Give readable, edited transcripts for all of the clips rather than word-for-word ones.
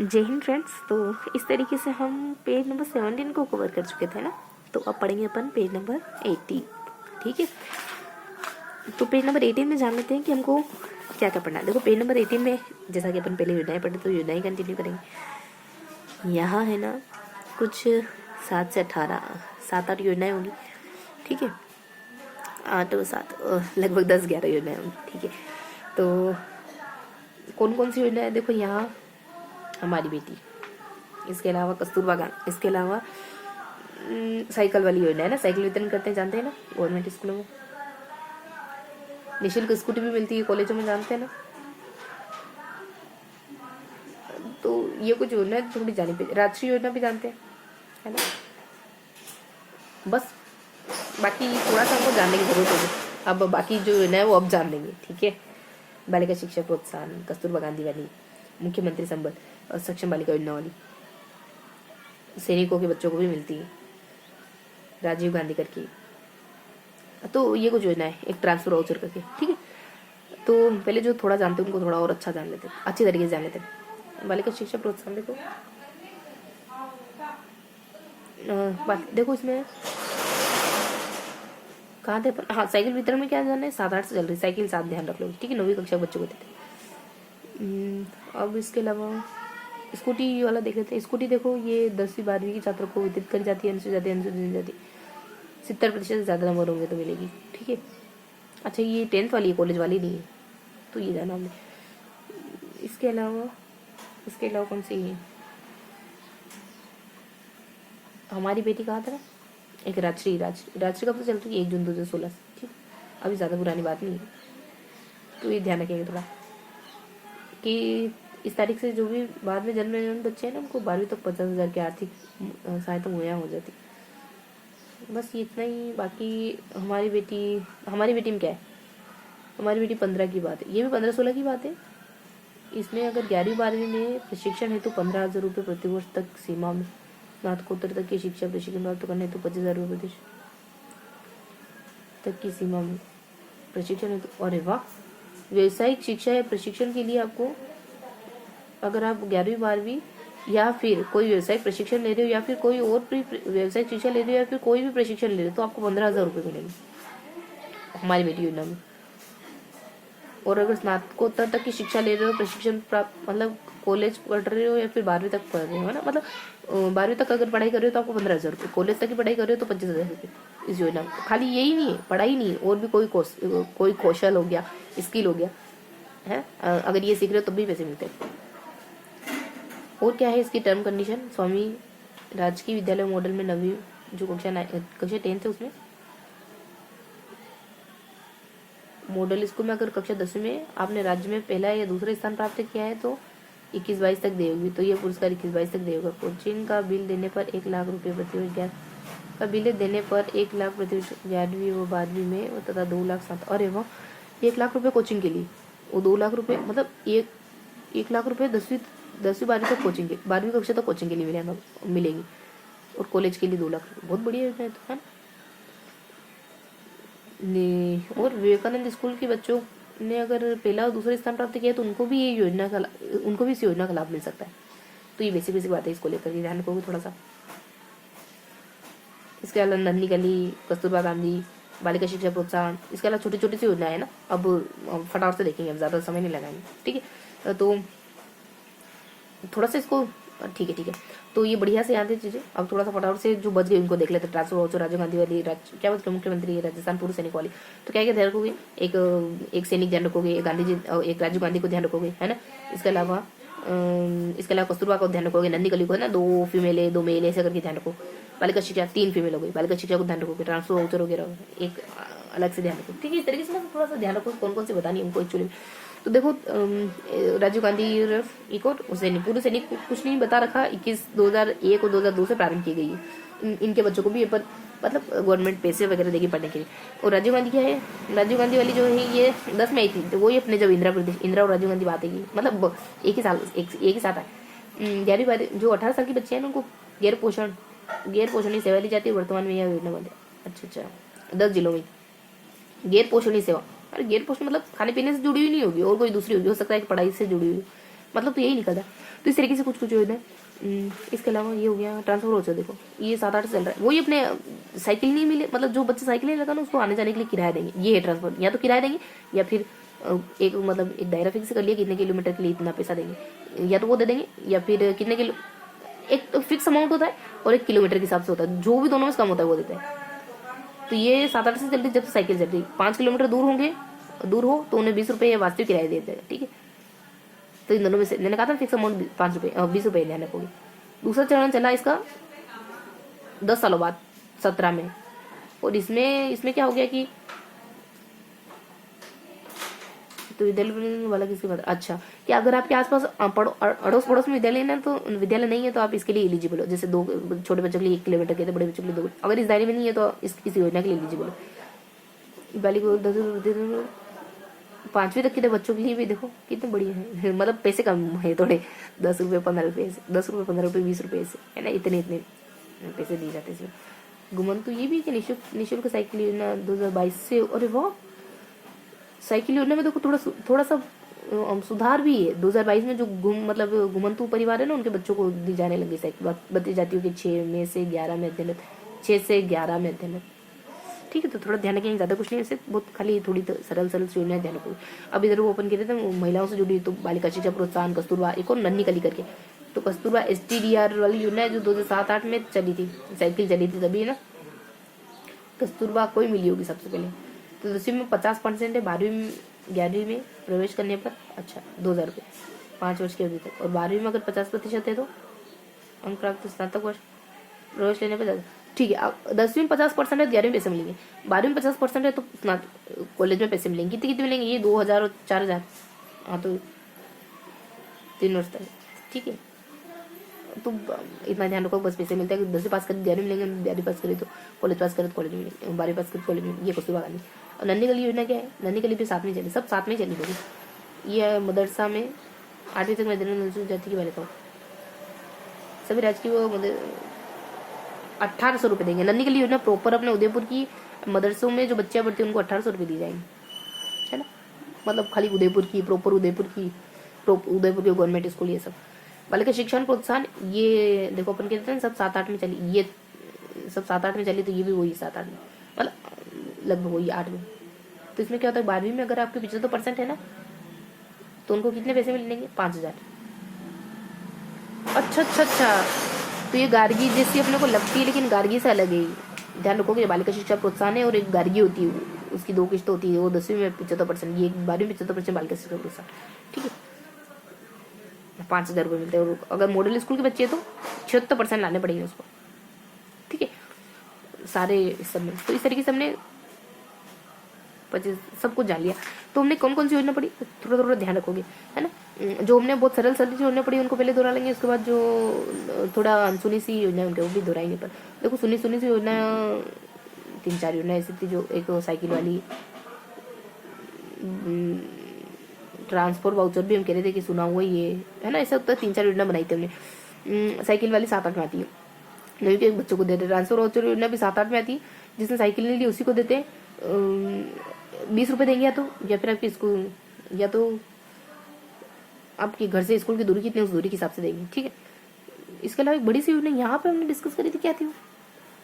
जय हिंद फ्रेंड्स। तो इस तरीके से हम पेज नंबर 17 को कवर कर चुके थे ना। तो अब पढ़ेंगे अपन पेज नंबर 18। ठीक है, तो पेज नंबर 18 में जान लेते हैं कि हमको क्या क्या पढ़ना है। देखो पेज नंबर 18 में जैसा कि अपन पहले योजनाएं पढ़े तो योजनाएं कंटिन्यू करेंगे। यहाँ है ना कुछ 7 से 18 7-8 योजनाएं होंगी। ठीक है, 8 और 7 लगभग 10-11 योजनाएं होंगी। ठीक है, तो कौन कौन सी योजना है देखो यहाँ। हमारी बेटी, इसके अलावा कस्तूरबा गांधी, इसके अलावा साइकिल वाली योजना है ना, साइकिल वितरण करते हैं जानते हैं ना गवर्नमेंट स्कूलों में। निःशुल्क स्कूटी भी मिलती है कॉलेजों में जानते हैं ना। तो ये कुछ योजना है थोड़ी जानी पे। राष्ट्रीय योजना भी जानते हैं है ना। बस बाकी थोड़ा सा हमको जानने की जरूरत होगी। अब बाकी जो योजना है वो अब जान लेंगे। ठीक है, बालिका शिक्षा प्रोत्साहन, कस्तूरबा गांधी वाली, मुख्यमंत्री संबल और सक्षम बालिका योजना वाली, सैनिकों के बच्चों को भी मिलती है, राजीव गांधी करके। तो ये कुछ योजना है, एक ट्रांसफर वाउचर करके। ठीक है, तो पहले जो थोड़ा जानते हैं उनको थोड़ा और अच्छा जान लेते हैं, अच्छी तरीके से जान लेते हैं। बालिका शिक्षा प्रोत्साहन देखो, देखो इसमें कहाँ थे अपन। हाँ, साइकिल वितरण में क्या जानना है, 7-8 से चल रही साइकिल 7 ध्यान रख लो। ठीक है, 9वीं कक्षा बच्चों को देते। अब इसके अलावा स्कूटी वाला देख लेते हैं। स्कूटी देखो ये 10वीं 12वीं की छात्रों को वितरित करी जाती है, अनुसूचित जाति अनुसूचित जाति 70% से ज़्यादा नंबर होंगे तो मिलेगी। ठीक है, अच्छा ये 10th वाली है, कॉलेज वाली नहीं है, तो ये जाना हमने। इसके अलावा कौन सी है, हमारी बेटी कहा था ना, एक राजश्री कब से चलती है, 1 जून 2016 से। ठीक, अभी ज़्यादा पुरानी बात नहीं है, तो ये ध्यान रखेंगे थोड़ा कि इस तारीख से जो भी बाद में जन्म लेने वाले बच्चे हैं ना उनको 12वीं तक 50,000 की आर्थिक सहायता मुहैया हो जाती। बस ये इतना ही। बाकी हमारी बेटी में क्या है, हमारी बेटी 15 की बात है, ये भी 15-16 की बात है। इसमें अगर 11वीं 12वीं में प्रशिक्षण हेतु 15,000 रुपये प्रतिवर्ष तक सीमा में, स्नातकोत्तर तक की शिक्षा प्रशिक्षण प्राप्त करने हेतु 25,000 रुपये प्रति तक की सीमा में प्रशिक्षण हेतु। अरे वाह, व्यावसायिक शिक्षा या प्रशिक्षण के लिए आपको, अगर आप 11वीं 12वीं या फिर कोई व्यावसायिक प्रशिक्षण ले रहे हो या फिर कोई और भी व्यावसायिक शिक्षा ले रहे हो या फिर कोई भी प्रशिक्षण ले रहे हो तो आपको 15,000 रुपये मिलेंगे हमारी बेटी योजना में। और अगर स्नातकोत्तर तक की शिक्षा ले रहे हो, प्रशिक्षण प्राप्त मतलब कॉलेज पढ़ रहे हो या फिर 12वीं तक पढ़ रहे हो ना, मतलब 12वीं तक अगर पढ़ाई कर रहे हो तो आपको 15,000 रुपये, कॉलेज तक की पढ़ाई कर रहे हो तो 25,000 रुपये इस योजना में। खाली यही नहीं है, पढ़ाई नहीं है, और भी कोई कौशल हो गया, स्किल हो गया है, अगर ये सीख रहे हो तब भी पैसे मिलते हैं। और क्या है इसकी टर्म कंडीशन, स्वामी राजकीय विद्यालय मॉडल में 9वीं जो कक्षा 10th है उसमें, मॉडल स्कूल में अगर कक्षा 10वीं में आपने राज्य में पहला या दूसरा स्थान प्राप्त किया है तो 21-22 तक देगी, तो ये पुरस्कार 21-22 तक देगा। कोचिंग का बिल देने पर 1 लाख रुपये प्रतिवर्ष का बिल देने पर 1 लाख प्रतिवर्ष 11वीं व 12वीं में तथा 2 लाख 7। अरे वाह, 1 लाख रुपये कोचिंग के लिए और 2 लाख रुपये, मतलब 1 लाख रुपये 10वीं 12वीं तक कोचिंग के, 12वीं कक्षा तक कोचिंग के लिए मिलेगी, और कॉलेज के लिए 2 लाख। बहुत बढ़िया योजना है तो है। और विवेकानंद स्कूल के बच्चों ने अगर पहला और दूसरा स्थान प्राप्त किया तो उनको भी इस योजना का लाभ मिल सकता है। तो ये बेसिक बात है, इसको लेकर के ध्यान रखोगे थोड़ा सा। इसके अलावा नन्ही गली, कस्तूरबा गांधी, बालिका शिक्षा प्रोत्साहन, इसके अलावा छोटी छोटी सी योजना है ना। अब फटाफट से देखेंगे, अब ज्यादा समय नहीं लगाएंगे। ठीक है, तो थोड़ा सा इसको ठीक है तो ये बढ़िया से याद है चीजें। अब थोड़ा सा फटाफट से जो बच गए उनको देख लेते। ट्रांसफर वाउचर, राजीव गांधी वाली, क्या बोलते मुख्यमंत्री, राजस्थान पूर्व सैनिक वाली। तो क्या ध्यान रखोगे, एक सैनिक ध्यान रखोगे, एक गांधी जी, एक राजीव गांधी को ध्यान रखोगे है ना। इसके अलावा कस्तूरबा को ध्यान रखोगे, नन्ही कली को है ना, 2 फीमेल है 2 मेल ऐसे करके ध्यान रखो। बालिका शिक्षा 3 फीमेल हो गई, बालिका शिक्षा को ध्यान रखोगे। ट्रांसफर वाउचर वगैरह एक अलग से ध्यान रखो। ठीक है, इस तरीके से थोड़ा सा ध्यान रखो कौन कौन सी बतानी है हमको एक्चुअली। तो देखो राजीव गांधी एक और पूर्व सैनिक कुछ नहीं बता रखा, 2001 और 2002 से प्रारंभ की गई है। इनके बच्चों को भी ये पर मतलब गवर्नमेंट पैसे वगैरह देगी पढ़ने के लिए। और राजीव गांधी क्या है, राजीव गांधी वाली जो है ये 10 में आई थी, तो वो ही अपने जब इंदिरा और राजीव गांधी बात है, मतलब एक ही साथ है। 11वीं 12वीं जो 18 साल की बच्चे हैं उनको गैर पोषणीय सेवा दी जाती है वर्तमान में यह योजना बंद है। अच्छा 10 जिलों में गैर पोषणीय सेवा। अरे गैर पोषण मतलब खाने पीने से जुड़ी हुई नहीं होगी और कोई दूसरी होगी, हो सकता है कि पढ़ाई से जुड़ी हुई। मतलब तो यही निकलता है। तो इस तरीके से कुछ कुछ योजना है। इसके अलावा ये हो गया ट्रांसफर वाउचर, देखो ये 7-8 चल रहा है। वही अपने साइकिल नहीं मिले, मतलब जो बच्चे साइकिल नहीं लगा ना उसको आने जाने के लिए किराया देंगे, ये है ट्रांसफर। या तो किराया देंगे या फिर एक मतलब एक दायरा फिक्स कर लिया कितने किलोमीटर के लिए इतना पैसा देंगे, या तो वो दे देंगे या फिर कितने किलो, एक तो फिक्स अमाउंट होता है और एक किलोमीटर के हिसाब से होता है, जो भी दोनों में कम होता है वो देते हैं। तो ये 7-8 से चलती जब साइकिल चल रही, 5 किलोमीटर दूर हो तो उन्हें 20 रुपये या वास्तविक किराया देते हैं, ठीक है। तो इन दोनों में से मैंने कहा था फिक्स अमाउंट 20 रुपये देने होगी। दूसरा चरण चला इसका 10 सालों बाद 17 में, और इसमें क्या हो गया कि तो विद्यालय वाला किसकी बात, अच्छा कि अगर आपके आसपास अड़ोस पड़ोस में विद्यालय नहीं है तो आप इसके लिए एलिजिबल हो। जैसे 2 छोटे बच्चों के लिए 1 किलोमीटर के, बड़े बच्चों के लिए 2, अगर इस दायरे में नहीं है तो इस योजना के लिए एलिजिबल हो। बालिक 5वीं तक के बच्चों के लिए भी देखो कितने बढ़िया है, मतलब पैसे कम है थोड़े, 10 रुपये 15 रुपये से, 10 रुपये 15 रुपये 20 रुपये से, है ना, इतने पैसे दिए जाते हैं। गुमंतु ये भी कि निःशुल्क साइकिल योजना 2022 से, अरे वाह, साइकिल योजना में देखो थोड़ा सा सुधार भी है। 2022 में जो घुमंतु परिवार है ना उनके बच्चों को दी जाने लगी साइकिल, बताई जाती है कि 6 से 11 में अध्ययनरत, 6 से 11 में अध्ययनरत, ठीक है। तो थोड़ा ध्यान रखेंगे, ज्यादा कुछ नहीं, ऐसे बहुत खाली थोड़ी सरल योजना ध्यान रखोगे। अब इधर वो ओपन किए थे महिलाओं से जुड़ी, तो बालिका शिक्षा प्रोत्साहन कस्तूरबा, एक और नन्ही कली करके, तो कस्तूरबा STDR वाली योजना है जो 2007-8 में चली थी, साइकिल चली थी तभी, है ना। कस्तूरबा कोई मिली होगी सबसे पहले। तो 10वीं में 50% है, 12वीं 11वीं में प्रवेश करने पर अच्छा 2,000 रुपये 5 वर्ष की अवधि तक, और 12वीं में अगर 50% है तो अंक प्राप्त स्नातक वर्ष प्रवेश लेने पर, ठीक है। अब 10वीं में 50% है, 11वीं में पैसे मिलेंगे, 12वीं में 50% है तो कॉलेज में पैसे मिलेंगे। कितने मिलेंगे, ये 2,000 और 4,000, हाँ तो 3 वर्ष तक, ठीक है। तो इतना ध्यान रखो, बस पैसे मिलते हैं। 10वीं पास कर 11वीं मिलेंगे, 11वीं पास करे तो कॉलेज पास करे तो कॉलेज में मिलेंगे, 12वीं पास करे तो कॉलेज में। ये कस्तूरबा गांधी। और नन्ही कली योजना क्या है, नन्ही कली भी साथ में चली, सब साथ में चली होगी। ये मदरसा में 8वीं तक में जाति की बालिकाओं सभी राजकीय 1800 रुपये देंगे। नन्ही कली योजना प्रॉपर अपने उदयपुर की मदरसों में जो बच्चियां पढ़ती हैं उनको 1800 रुपये दी जाएंगे, है ना। मतलब खाली उदयपुर की प्रॉपर उदयपुर की गवर्नमेंट स्कूल, ये सब। बालिका शिक्षण प्रोत्साहन, ये देखो अपन कहते हैं सब 7-8 में चली, ये सब 7-8 में चली, तो ये भी वही 7-8 में, मतलब लगभग वही 8 में। तो इसमें क्या होता है, 12वीं में अगर आपके 75% है ना तो उनको कितने पैसे मिलेंगे, 5,000। अच्छा, तो ये गार्गी जैसी अपने को लगती है, लेकिन गार्गी से अलग है। ध्यान रखोगे, बालिका शिक्षा प्रोत्साहन है और एक गार्गी होती है, उसकी 2 किस्त होती है। वो 10वीं में 75%, ये 12वीं में 75% बालिका शिक्षा प्रोत्साहन, ठीक है। 5,000 रुपये मिलते हैं, और अगर मॉडल स्कूल के बच्चे तो 76% लाने पड़ेंगे उसको, ठीक है। सारे सब में तो इस तरीके से हमने 25 सब कुछ जान लिया। तो हमने कौन कौन सी योजना पढ़ी, थोड़ा ध्यान रखोगे, है ना। जो हमने बहुत सरल योजना पढ़ी उनको पहले दोहरा लेंगे, उसके बाद जो थोड़ा अनसुनी सी योजना उनके वो भी दोहराएंगे। पर देखो सुनी सी योजना 3-4 योजना ऐसी थी, जो एक साइकिल वाली, ट्रांसपोर्ट वाउचर भी हम कह रहे थे कि सुना हुआ ये, है ना। ऐसा 3-4 योजना बनाई थी हमने। साइकिल वाली 7-8 में आती है, नहीं कि बच्चों को देते। ट्रांसपोर्ट वाउचर योजना भी 7-8 में आती है, जिसने साइकिल नहीं ली उसी को देते 20 रुपये देंगे, या फिर आपकी स्कूल, या तो आपके घर से स्कूल की दूरी कितनी, उस दूरी के हिसाब से देंगे, ठीक है। इसके अलावा एक बड़ी सी योजना यहाँ पे हमने डिस्कस करी थी, क्या थी वो,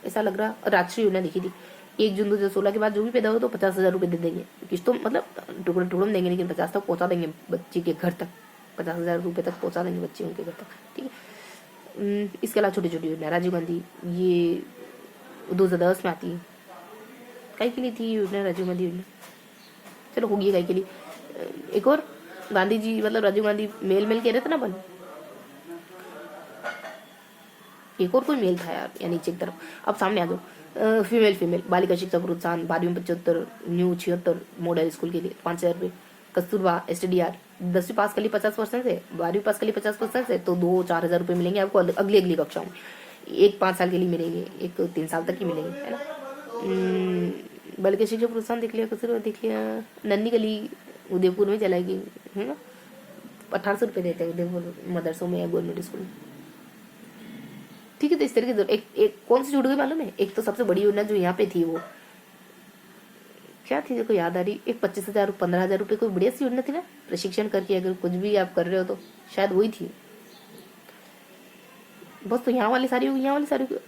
ऐसा लग रहा, राष्ट्रीय योजना देखी थी। 1 जून 2016 के बाद जो भी पैदा हो तो 50,000 रुपये दे देंगे, किस्तों मतलब टुकड़े में देंगे, लेकिन 50 तक पहुंचा देंगे बच्चे के घर तक, 50,000 रुपये तक पहुंचा देंगे बच्चे उनके घर तक, ठीक है। इसके अलावा छोटी छोटी योजना, राजीव गांधी, ये 2010 में आती है। कई के लिए थी योजना राजीव गांधी योजना, चलो होगी कई के लिए। एक और गांधी जी, मतलब राजीव गांधी मेल कह रहे थे ना अपन, एक और कोई मेल था यार, या नीचे की तरफ, अब सामने आ जाओ। फीमेल बालिका शिक्षा प्रोत्साहन 12वीं में 75, न्यू 76 मॉडल स्कूल के लिए 5,000 रुपये। कस्तूरबा STDR 10वीं पास कर ली 50% से, 12वीं पास कर ली 50% से, तो 2-4 हज़ार रुपये मिलेंगे आपको अगली कक्षाओं में। एक 5 साल के लिए मिलेंगे, एक 3 साल तक ही मिलेंगे, है ना। बालिका शिक्षा प्रोत्साहन देख लिया, कस्तूरबा देख लिया। नन्ही कली उदयपुर में चलाएगी, है ना, 1,800 रुपये देते हैं उदयपुर मदरसों में या गवर्नमेंट स्कूल में, ठीक है। तो इस तरीके से एक कौन सी छूट गई मालूम है, एक तो सबसे बड़ी योजना जो यहाँ पे थी वो क्या थी देखो याद आ रही, एक 25,000 15,000 रुपये कोई बढ़िया सी योजना थी ना, प्रशिक्षण करके अगर कुछ भी आप कर रहे हो तो शायद वही थी। बस तो यहाँ वाली सारी होगी, यहाँ वाली सारी होगी।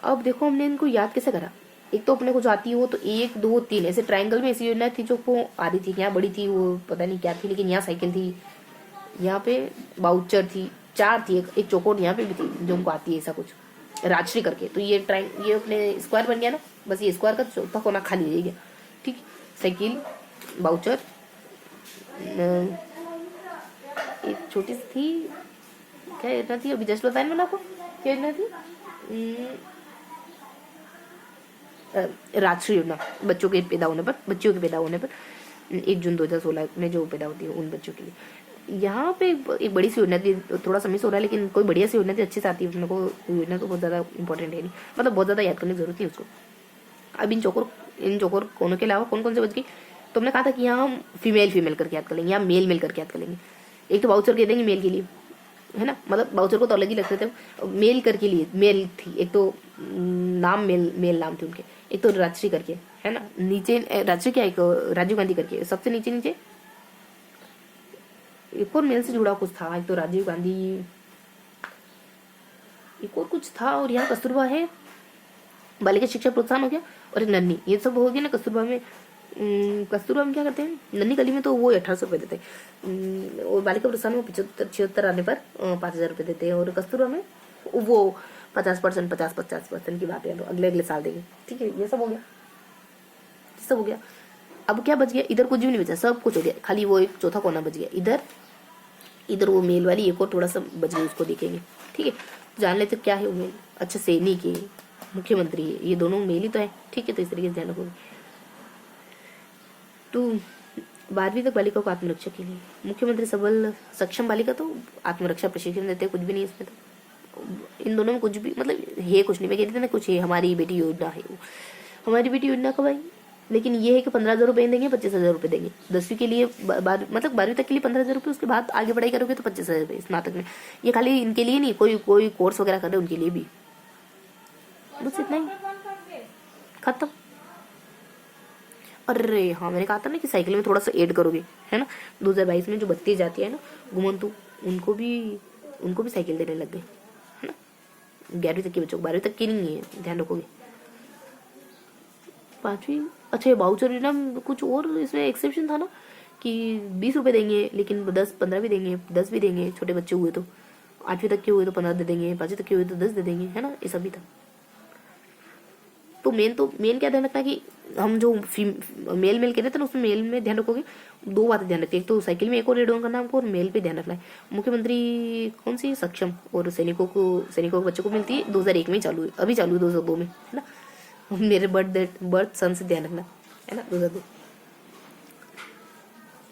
अब देखो हमने इनको याद कैसे करा, एक तो अपने को जो आती है वो तो 1 2 3 ऐसे ट्रायंगल में ऐसी योजना थी जो को आ रही थी, यहाँ बड़ी थी वो पता नहीं क्या थी, लेकिन यहाँ साइकिल थी, यहाँ पे बाउचर थी, 4 थी, एक चौकोट यहाँ पे भी थी जो हमको आती है ऐसा कुछ राजश्री करके। तो ये ये अपने स्क्वायर बन गया ना, बस ये स्क्वायर का चौथा कोना खाली रह गया। ठीक, साइकिल, बाउचर, एक छोटी सी थी, क्या योजना थी अभी जस्ट बताया मैंने आपको, क्या योजना थी, राजश्री योजना, बच्चों के पैदा होने पर, बच्चियों के पैदा होने पर 1 जून 2016 में जो पैदा होती है उन बच्चों के लिए। यहाँ पे एक बड़ी सी योजना थी, थोड़ा सा मिस हो रहा है, लेकिन कोई बढ़िया सी योजना थी, अच्छी से आती है अपने को योजना, तो बहुत ज़्यादा इंपॉर्टेंट है नहीं, मतलब बहुत ज़्यादा याद करने की जरूरत नहीं उसको। अब इन चौकोर कोनों के अलावा कौन कौन से बच गई, तो हमने कहा था कि यहाँ हम फीमेल करके याद कर लेंगे, यहाँ मेल करके याद कर लेंगे। एक तो बाउचर कह देंगे मेल के लिए, है ना, मतलब बाउचर को तो अलग ही लगते थे, मेल करके लिए मेल थी, एक तो नाम मेल नाम थे उनके, एक तो राजश्री करके, है ना, नीचे राजश्री क्या, एक राजीव गांधी करके, सबसे नीचे नीचे एक और मेल से जुड़ा कुछ था, एक तो राजीव गांधी, एक और कुछ था, और यहाँ कस्तूरबा है, बालिका शिक्षा प्रोत्साहन हो गया, और एक नन्ही, ये सब हो गया ना। कस्तूरबा में क्या करते हैं, नन्ही कली में तो वो 1800 रुपये देते हैं, और बालिका प्रोत्साहन में 75 आने पर 5,000 रुपये देते हैं, और कस्तूरबा में वो 50% 50% की बात है, तो अगले साल देंगे। ठीक है, ये सब हो गया, सब हो गया। अब क्या बच गया, इधर कुछ भी नहीं बचा, सब कुछ हो गया, खाली वो एक चौथा कोना बच गया, इधर वो मेल वाली एक और थोड़ा सा बच गया, उसको देखेंगे। ठीक है, तो जान लेते क्या है वो मेल। अच्छा, सैनिक है, मुख्यमंत्री है, ये दोनों मेल ही तो है। ठीक है, तो इस तरीके से ध्यान रखोगे। तो 12वीं तक बालिका को आत्मरक्षा के लिए मुख्यमंत्री सबल सक्षम बालिका, तो आत्मरक्षा प्रशिक्षण देते हैं, कुछ भी नहीं इसमें, तो इन दोनों में कुछ भी मतलब है कुछ नहीं। मैं कह रही थी ना कुछ है, हमारी बेटी योजना है वो, हमारी बेटी योजना का भाई, लेकिन ये है कि 15,000 रुपये देंगे, 25,000 रुपये देंगे 10वीं के लिए, मतलब 12वीं तक के लिए 15,000 रुपये, उसके बाद आगे पढ़ाई करोगे तो 25,000 रुपये स्नातक में। ये खाली इनके लिए नहीं, कोई कोर्स वगैरह कर रहे उनके लिए भी, बस इतना ही, खत्म। अरे हाँ, मैंने कहा था ना कि साइकिल में थोड़ा सा ऐड करोगे, है ना। 2022 में जो बत्ती जाती है ना घुमंतु, उनको भी साइकिल देने लग गए, है ना। 11वीं तक के बच्चों को, 12वीं तक की नहीं है, ध्यान रखोगे। 5वीं, अच्छा ये बाउचर ना, कुछ और इसमें एक्सेप्शन था ना कि 20 रुपये देंगे, लेकिन 10 15 भी देंगे, 10 भी देंगे, छोटे बच्चे हुए तो, 8वीं तक के हुए तो 15 दे देंगे, 5वीं तक के हुए तो 10 दे देंगे, है ना, ये सभी था। तो मेन क्या ध्यान रखना कि हम जो मेल कह रहे थे ना, उसमें मेल में ध्यान रखोगे 2 बातें ध्यान रखिए, एक तो साइकिल में एक और एड ऑन करना हमको, और मेल पे ध्यान रखना है। मुख्यमंत्री कौन सी, सक्षम, और सैनिकों को बच्चों को मिलती है 2001 में चालू है, अभी चालू है 2002 में, है ना। मेरे बर्थ सन से ध्यान रखना, है ना, 2002।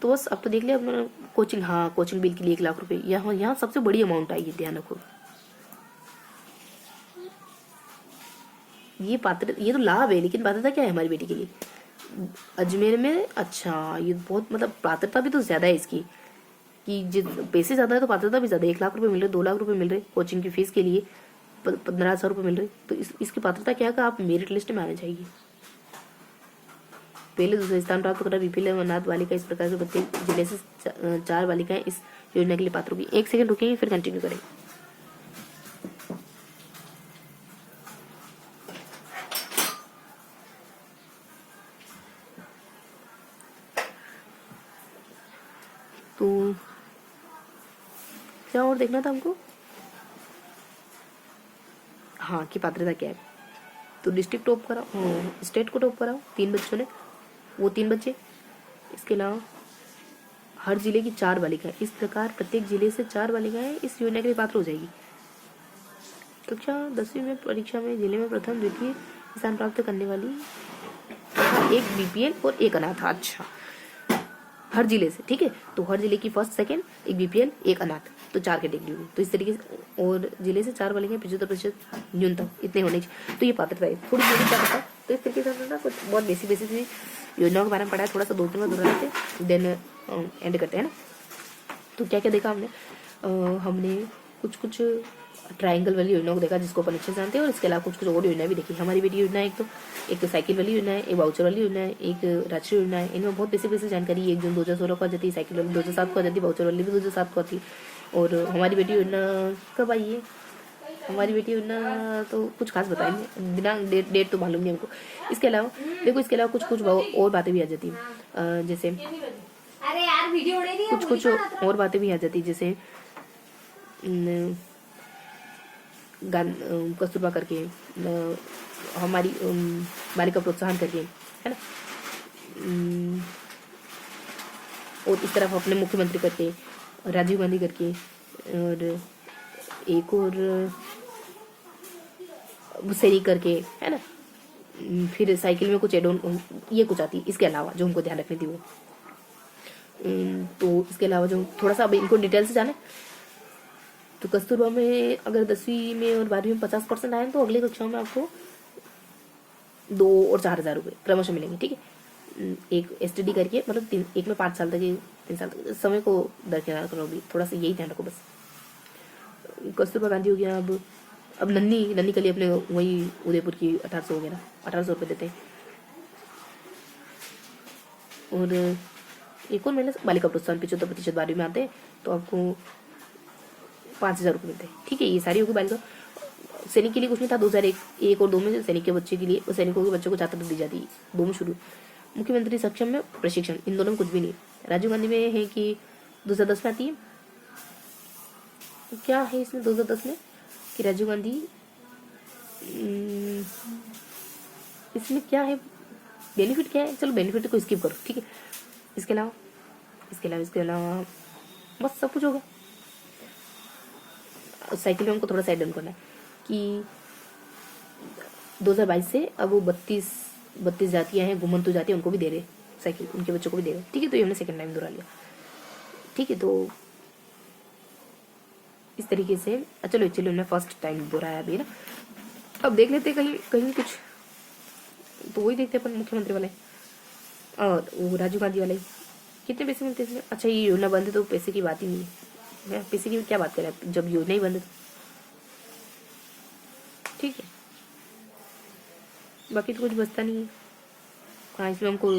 तो बस अब तो देख लिया अपना कोचिंग। हाँ, कोचिंग बिल के लिए 1 लाख रुपए, यहाँ सबसे बड़ी अमाउंट आएगी, ध्यान रखो। ये तो लाभ है, लेकिन पात्रता क्या है हमारी बेटी के लिए अजमेर में। अच्छा, ये बहुत मतलब पात्रता भी तो ज्यादा है इसकी, कि जित पैसे ज्यादा है तो पात्रता भी ज्यादा है। 1 लाख रुपए मिल रहे, 2 लाख रुपए मिल रहे कोचिंग की फीस के लिए, 15,000 रुपये मिल रहे, तो इसकी पात्रता क्या है, आप मेरिट लिस्ट में आने चाहिए। पहले दूसरा स्थान प्राप्त करा बीपीएल अनाथ बालिका, इस प्रकार से प्रत्येक जिले से 4 बालिकाएं इस योजना के लिए पात्र होगी। 1 सेकंड रुकेंगे, फिर कंटिन्यू करेंगे। तो क्या और देखना था हमको, हाँ, कि पात्रता क्या है। तो डिस्ट्रिक्ट टॉप कराओ, स्टेट को टॉप कराओ 3 बच्चों ने, वो 3 बच्चे। इसके अलावा हर जिले की 4 बालिकाएं, इस प्रकार प्रत्येक जिले से 4 बालिकाएं इस योजना के लिए पात्र हो जाएगी। कक्षा 10वीं में परीक्षा में जिले में प्रथम द्वितीय स्थान प्राप्त करने वाली, एक बीपीएल और एक अनाथ। अच्छा, हर जिले से, ठीक है। तो हर जिले की फर्स्ट सेकंड, एक बीपीएल, एक अनाथ, तो 4 कैटेगरी हुई। तो इस तरीके से, और जिले से 4 बालिकाएं 75% न्यूनतम इतने होने चाहिए। तो ये पात्रता है। थोड़ी देर क्या पता, तो इस तरीके से ना कुछ बहुत बेसिक योजनाओं के बारे में पढ़ा है, थोड़ा सा 2-3 बार दोहरा लेते, देन एंड करते हैं ना। तो क्या क्या देखा हमने, कुछ कुछ ट्रायंगल वाली योजना को देखा जिसको अपन अच्छे से जानते हैं, और इसके अलावा कुछ कुछ और योजना भी देखी हमारी बेटी योजना। एक तो साइकिल वाली योजना है, एक वाउचर वाली योजना है, एक राष्ट्रीय योजना है। इनमें बहुत बेसिक बेसिक जानकारी 1 जून 2016 को आ जाती है, साइकिल वाली 2007 को आ जाती है, वाउचर वाली भी 2007 को आती। और हमारी बेटी योजना कब आई है? हमारी बेटी योजना तो कुछ खास बताएंगे, दिनांक डेट तो मालूम नहीं हमको। इसके अलावा देखो, इसके अलावा कुछ कुछ और बातें भी आ जाती हैं, जैसे अरे यार वीडियो कुछ कुछ और बातें भी आ जाती, जैसे कस्तूरबा करके, हमारी बालिका प्रोत्साहन करके, है ना, और इस तरफ अपने मुख्यमंत्री करके, राजीव गांधी करके, और एक और सैनिक करके, है ना। फिर साइकिल में कुछ एड ऑन ये कुछ आती, इसके अलावा जो हमको ध्यान रखनी थी वो। तो इसके अलावा जो थोड़ा सा अब इनको डिटेल से जाने, तो कस्तूरबा में अगर 10वीं में और 12वीं में 50% आए तो अगली कक्षाओं में आपको 2 और 4 हज़ार रुपये क्रमशः मिलेंगे, ठीक है। एक STD करके, मतलब एक में 5 साल तक, 3 साल तक, समय को दरकिनार करो भी, थोड़ा सा यही ध्यान रखो बस। कस्तूरबा गांधी हो गया। अब नन्ही के लिए अपने वही उदयपुर की 1800 हो गया ना, 1800 रुपये देते हैं। और एक और महीने बालिका प्रोत्साहन 75% 12वीं में आते हैं तो आपको 5000 रुपये मिलते हैं, ठीक है। ये सारी होगी बालिका। सैनिक के लिए कुछ नहीं था, 2001 और 2 में सैनिक के बच्चे के लिए, और सैनिकों के बच्चों को छात्रवृत्ति दी जाती है, 2 में शुरू। मुख्यमंत्री सक्षम में प्रशिक्षण, इन दोनों में कुछ भी नहीं। राजीव गांधी में है कि 2010 में आती है, क्या है इसमें 2010 में कि राजीव गांधी, इसमें क्या है, बेनिफिट क्या है, चलो बेनिफिट को स्किप करो, ठीक है। इसके अलावा बस सब कुछ होगा। साइकिल में हमको थोड़ा सा एड करना है कि 2022 से अब वो 32 जातियां हैं, घुमंतु जातियां, उनको भी दे रहे साइकिल, उनके बच्चों को भी दे रहे, ठीक है। तो ये हमने सेकंड टाइम दोहरा लिया, ठीक है। तो इस तरीके से चलो एक्चुअली हमने फर्स्ट टाइम दोहराया अभी ना। अब देख लेते कहीं कुछ, तो वही देखते अपन मुख्यमंत्री वाले और वो राजीव गांधी वाले कितने पैसे मिलते हैं इसमें। अच्छा, ये योजना बंद है तो पैसे की बात ही नहीं है, पैसे की क्या बात करें जब योजना ही बंद है तो, ठीक है। बाकी तो कुछ बचता नहीं है। हाँ, इसमें हमको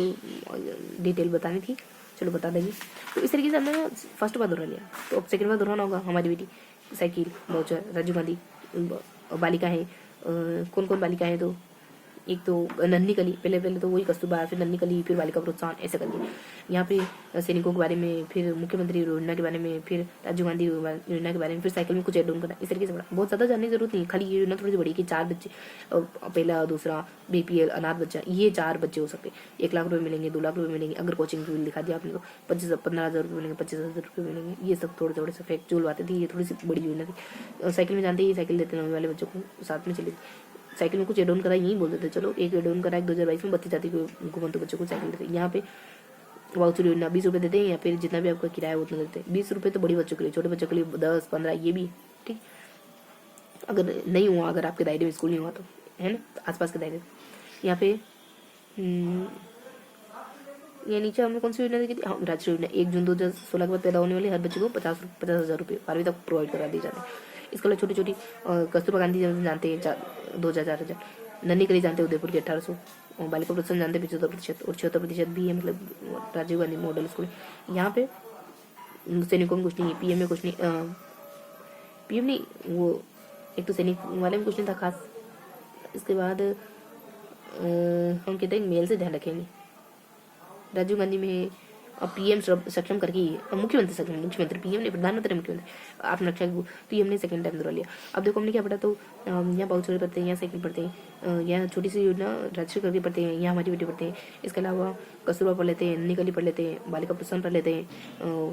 डिटेल बतानी थी, चलो बता देंगे। तो इस तरीके से हमने फर्स्ट बार दोहरा लिया, तो अब सेकंड बार दोहराना होगा। हमारी बेटी, साइकिल, वाउचर, राजीव गांधी, बालिका है, कौन कौन बालिका है, तो एक तो नन्ही कली, पहले तो वही कस्तूरबा, फिर नन्ही कली, फिर बालिका प्रोत्साहन, ऐसे करके यहाँ पे सैनिकों के बारे में, फिर मुख्यमंत्री योजना के बारे में, फिर राजीव गांधी योजना के बारे में, फिर साइकिल में कुछ एड ऑन करना, इस तरीके से बड़ा। बहुत ज़्यादा जानने की जरूरत नहीं, खाली ये योजना थोड़ी सी बड़ी कि 4 बच्चे, पहला दूसरा BPL अनाथ बच्चा, ये 4 बच्चे हो सकते, 1 लाख रुपये मिलेंगे, 2 लाख रुपये मिलेंगे। अगर कोचिंग की दिखा दिया आपने तो 15,000 रुपये मिलेंगे, 25,000 रुपये मिलेंगे। ये सब थोड़े से फैक्चुअल बातें थी, ये थोड़ी सी बड़ी योजना थी। साइकिल में जानते ही साइकिल देते हैं वाले बच्चों को, साथ में चले साइकिल में कुछ एड ऑन करा, यही बोल देते चलो, एक एड ऑन करा 2022 में 32 जाति को घुमंतु बच्चों को साइकिल देते हैं। यहाँ पे वाउचर योजना 20 रुपये देते हैं, या फिर जितना भी आपका किराया उतना देते हैं। 20 रुपये तो बड़ी बच्चों के लिए, छोटे बच्चों के लिए 10, 15, ये भी ठीक। अगर नहीं हुआ, अगर आपके दायरे में स्कूल नहीं हुआ तो, है ना, आसपास के दायरे। यहाँ पे ये नीचे हमने कौन सी योजना देखी थी, हाँ, राष्ट्रीय योजना। 1 जून 2016 के बाद पैदा होने वाले हर बच्चे को 50,000 रुपये 12वीं तक प्रोवाइड करा दिए जाते हैं। इसके अलावा छोटी छोटी कस्तूरबा गांधी जानते हैं 2,000-4,000, नन्ही कली जानते हैं उदयपुर की 1800, बालिका प्रोत्साहन जानते हैं 75% और 76% भी है, मतलब राजीव गांधी मॉडल स्कूल। यहाँ पे सैनिकों में कुछ नहीं है, PM में कुछ नहीं, PM नहीं, वो एक तो सैनिक वाले में कुछ नहीं था खास। इसके बाद हम कहते हैं मेल से ध्यान रखेंगे। राजीव गांधी में अब PM सक्षम करके ही मुख्यमंत्री सक्षम, मुख्यमंत्री PM ने, प्रधानमंत्री मुख्यमंत्री आप नक्शा, तो ये हमने सेकंड टाइम दोहरा लिया। अब देखो हमने क्या पढ़ा, तो यहाँ वाउचर पढ़ते हैं, यहाँ साइकिल पढ़ते हैं, यहाँ छोटी सी योजना राष्ट्रीय करके पढ़ते हैं, यहाँ हमारी बेटी पढ़ते हैं। इसके अलावा कस्तूरबा पढ़ लेते हैं, नन्ही कली पढ़ लेते हैं, बालिका प्रोत्साहन पढ़ लेते हैं,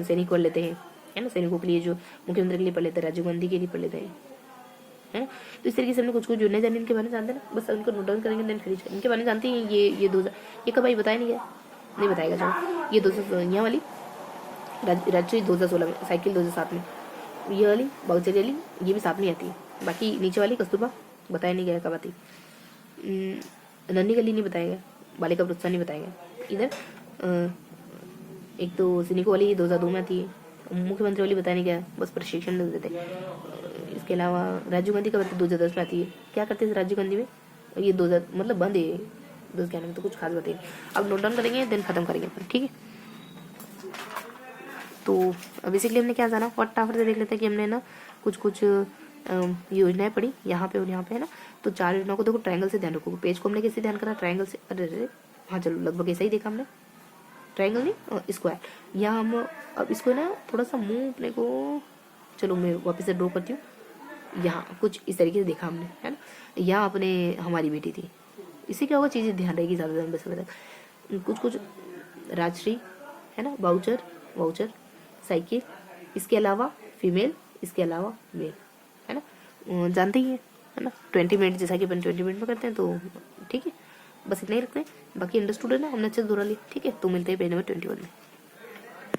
सैनिक पढ़ लेते हैं, है ना, सैनिकों के लिए जो मुख्यमंत्री के लिए पढ़ लेते हैं, राजीव गांधी के लिए पढ़ लेते हैं, है। तो इस तरीके से हमने कुछ योजना जाने इनके बारे में जानते हैं ना, बस उनको नोट डाउन करेंगे, देन फिनिश। इनके बारे में जानते हैं ये 2000, ये कब आई बताया नहीं गया, नहीं बताएगा। चलो ये 200 यहाँ वाली राष्ट्रीय 2016 में, साइकिल 2007 में, ये वाली वाउचर वाली ये भी साथ में आती है। बाकी नीचे वाली कस्तूरबा बताया नहीं गया कब आती, नन्ही कली नहीं बताएगा, बालिका प्रोत्साहन नहीं बताएगा। इधर एक तो सैनिकों वाली 2002 में आती है, मुख्यमंत्री वाली बताने क्या है, बस प्रशिक्षण दे देते हैं। इसके अलावा राजीव गांधी कब आती है? 2010 में आती है। क्या करते थे राजीव गांधी में? ये 2000 मतलब बंद है 2011 में, तो कुछ खास बात है। अब नोट डाउन करेंगे देन खत्म करेंगे अपन, ठीक है। तो बेसिकली हमने क्या जाना, फटाफट से देख लेते हैं कि हमने ना कुछ कुछ योजनाएं पढ़ी यहाँ पे और यहाँ पे, है ना। तो 4 योजनाओं को देखो ट्रायंगल से ध्यान रखो। पेज को हमने कैसे ध्यान करा? ट्रायंगल से। अरे हाँ चलो लगभग ऐसा ही देखा हमने, ट्रायंगल नहीं स्क्वायर। यहाँ हम अब इसको ना थोड़ा सा मुंह अपने को, चलो मैं वापस से ड्रॉ करती हूँ। यहाँ कुछ इस तरीके से देखा हमने, है ना। यहाँ अपने हमारी बेटी थी, इससे क्या होगा, चीज़ें ध्यान रहेगी ज़्यादा लंबे समय तक। कुछ कुछ राजश्री, है ना, वाउचर साइकिल, इसके अलावा फीमेल, इसके अलावा मेल, है ना। जानते ही है ना 20 मिनट, जैसा कि अपन 20 मिनट में करते हैं, तो ठीक है बस इतना ही रखते हैं। बाकी अंडरस्टूड है ना, हमने अच्छे से दोहरा लिया, ठीक है। तो मिलते हैं पेज नंबर 21 में।